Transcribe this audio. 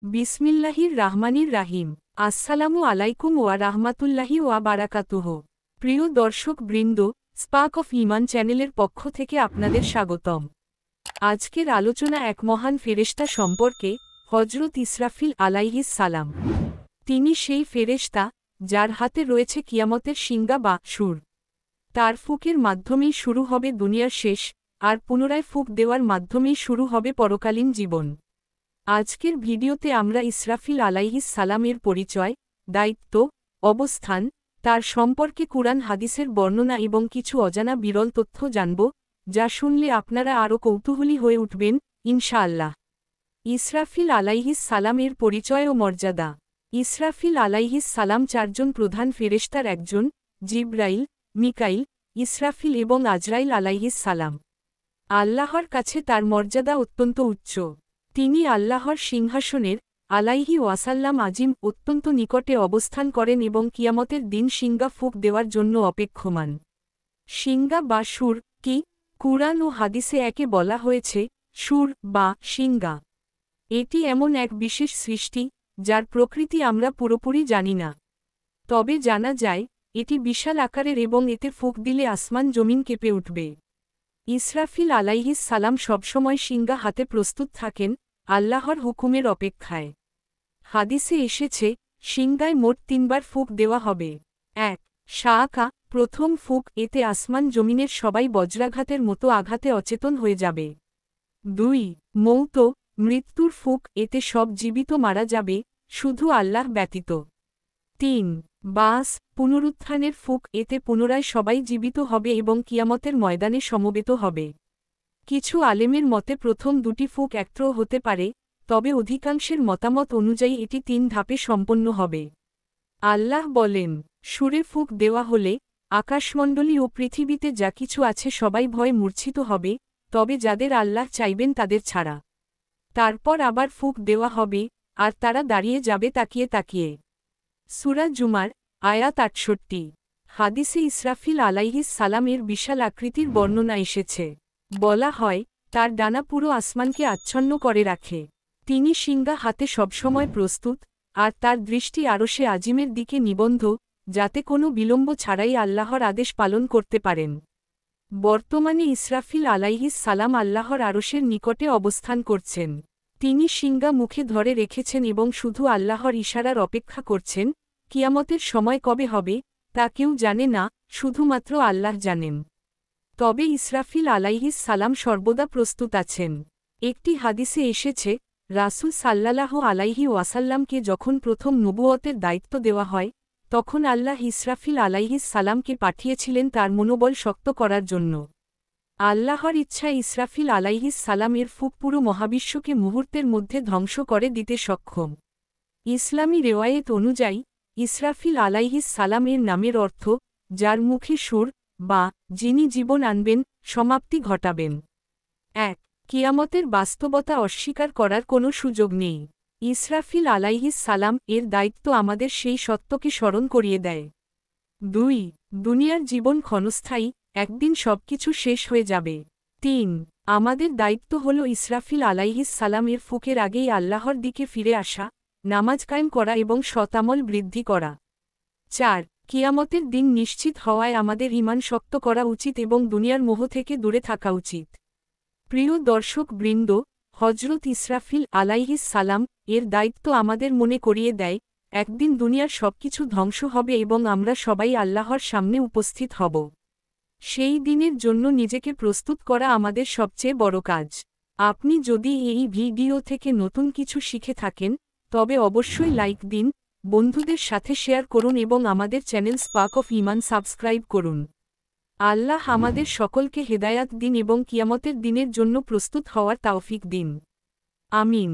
বিসমিল্লাহির রাহমানির রাহিম। আসসালামু আলাইকুম ওয়া রাহমাতুল্লাহি ওয়া বারাকাতুহ। প্রিয় দর্শক বৃন্দ, স্পার্ক অফ ঈমান চ্যানেলের পক্ষ থেকে আপনাদের স্বাগতম। আজকের আলোচনা এক মহান ফেরেশতা সম্পর্কে, হযরত ইসরাফিল আলাইহিস সালাম। তিনি সেই ফেরেশতা যার হাতে রয়েছে কিয়ামতের শিঙ্গা বা সুর। তার ফুকের মাধ্যমেই শুরু হবে দুনিয়ার শেষ, আর পুনরায় ফুক দেওয়ার মাধ্যমেই শুরু হবে পরকালীন জীবন। আজকের ভিডিওতে আমরা ইসরাফিল আলাইহিস সালামের পরিচয়, দায়িত্ব, অবস্থান, তার সম্পর্কে কুরআন হাদিসের বর্ণনা এবং কিছু অজানা বিরল তথ্য জানব, যা শুনলে আপনারা আরও কৌতূহলী হয়ে উঠবেন, ইনশাআল্লাহ। ইসরাফিল আলাইহিস সালামের পরিচয় ও মর্যাদা। ইসরাফিল আলাইহিস সালাম চারজন প্রধান ফেরেশতার একজন: জিবরাইল, মিকাইল, ইসরাফিল এবং আজরাইল আলাইহিস সালাম। আল্লাহর কাছে তার মর্যাদা অত্যন্ত উচ্চ। তিনি আল্লাহর সিংহাসনের আলাইহি ওয়াসাল্লাম আজিম অত্যন্ত নিকটে অবস্থান করেন এবং কিয়ামতের দিন শিঙ্গা ফুক দেওয়ার জন্য অপেক্ষমান। শিঙ্গা বা সুর কি? কুরআন ও হাদিসে একে বলা হয়েছে সুর বা শিঙ্গা। এটি এমন এক বিশেষ সৃষ্টি যার প্রকৃতি আমরা পুরোপুরি জানি না। তবে জানা যায় এটি বিশাল আকারের এবং এতে ফুক দিলে আসমান জমিন কেঁপে উঠবে। ইসরাফিল আলাইহিস সালাম সবসময় শিঙ্গা হাতে প্রস্তুত থাকেন, আল্লাহর হুকুমের অপেক্ষায়। হাদিসে এসেছে, শিঙ্গায় মোট 3 বার ফুক দেওয়া হবে। 1. শাআকা, প্রথম ফুক, এতে আসমান জমিনের সবাই বজ্রাঘাতের মতো আঘাতে অচেতন হয়ে যাবে। 2. মৌত, মৃত্যুর ফুক, এতে সব জীবিত মারা যাবে, শুধু আল্লাহ ব্যতীত। 3. বাস, পুনরুত্থানের ফুক, এতে পুনরায় সবাই জীবিত হবে এবং কিয়ামতের ময়দানে সমবেত হবে। কিছু আলেমের মতে প্রথম 2টি ফুক একত্র হতে পারে, তবে অধিকাংশের মতামত অনুযায়ী এটি 3 ধাপে সম্পন্ন হবে। আল্লাহ বলেন, সুরে ফুক দেওয়া হলে আকাশমণ্ডলী ও পৃথিবীতে যা কিছু আছে সবাই ভয়ে মূর্ছিত হবে, তবে যাদের আল্লাহ চাইবেন তাদের ছাড়া। তারপর আবার ফুক দেওয়া হবে, আর তারা দাঁড়িয়ে যাবে তাকিয়ে তাকিয়ে। সূরা জুমার, আয়াত 68। হাদিসে ইসরাফিল আলাইহিস সালামের বিশাল আকৃতির বর্ণনা এসেছে। বলা হয়, তার ডানা পুরো আসমানকে আচ্ছন্ন করে রাখে। তিনি শিঙ্গা হাতে সবসময় প্রস্তুত, আর তার দৃষ্টি আরশে আজিমের দিকে নিবদ্ধ, যাতে কোনো বিলম্ব ছাড়াই আল্লাহর আদেশ পালন করতে পারেন। বর্তমানে ইসরাফিল আলাইহিস সালাম আল্লাহর আরশের নিকটে অবস্থান করছেন। তিনি শিঙ্গা মুখে ধরে রেখেছেন এবং শুধু আল্লাহর ইশারার অপেক্ষা করছেন। কিয়ামতের সময় কবে হবে, তা কেউ জানে না, শুধুমাত্র আল্লাহ জানেন। তবে ইসরাফিল আলাইহিস সালাম সর্বদা প্রস্তুত আছেন। একটি হাদিসে এসেছে, রাসূল সাল্লাল্লাহু আলাইহি ওয়াসাল্লামকে যখন প্রথম নবুয়তের দায়িত্ব দেওয়া হয়, তখন আল্লাহ ইসরাফিল আলাইহিস সালামকে পাঠিয়েছিলেন তার মনোবল শক্ত করার জন্য। আল্লাহর ইচ্ছায় ইসরাফিল আলাইহিস সালামের ফুক পুরো মহাবিশ্বকে মুহূর্তের মধ্যে ধ্বংস করে দিতে সক্ষম। ইসলামী রেওয়ায়েত অনুযায়ী, ইসরাফিল আলাইহিস সালামের নামের অর্থ, যার মুখে সুর, বা যিনি জীবন আনবেন, সমাপ্তি ঘটাবেন। 1. কিয়ামতের বাস্তবতা অস্বীকার করার কোনো সুযোগ নেই। ইসরাফিল আলাইহিস সালাম এর দায়িত্ব আমাদের সেই সত্যকে স্মরণ করিয়ে দেয়। 2. দুনিয়ার জীবন ক্ষণস্থায়ী, একদিন সবকিছু শেষ হয়ে যাবে। 3. আমাদের দায়িত্ব হল ইসরাফিল আলাইহিস সালামের ফুকের আগেই আল্লাহর দিকে ফিরে আসা, নামাজ কায়েম করা এবং সৎআমল বৃদ্ধি করা। 4. কিয়ামতের দিন নিশ্চিত হওয়ায় আমাদের ঈমান শক্ত করা উচিত এবং দুনিয়ার মোহ থেকে দূরে থাকা উচিত। প্রিয় দর্শক বৃন্দ, হযরত ইসরাফিল আলাইহিস সালাম এর দায়িত্ব আমাদের মনে করিয়ে দেয়, একদিন দুনিয়ার সবকিছু ধ্বংস হবে এবং আমরা সবাই আল্লাহর সামনে উপস্থিত হব। সেই দিনের জন্য নিজেকে প্রস্তুত করা আমাদের সবচেয়ে বড় কাজ। আপনি যদি এই ভিডিও থেকে নতুন কিছু শিখে থাকেন, তবে অবশ্যই লাইক দিন, বন্ধুদের সাথে শেয়ার করুন এবং আমাদের চ্যানেল স্পার্ক অফ ঈমান সাবস্ক্রাইব করুন। আল্লাহ আমাদের সকলকে হেদায়াত দিন এবং কিয়ামতের দিনের জন্য প্রস্তুত হওয়ার তাওফিক দিন। আমিন।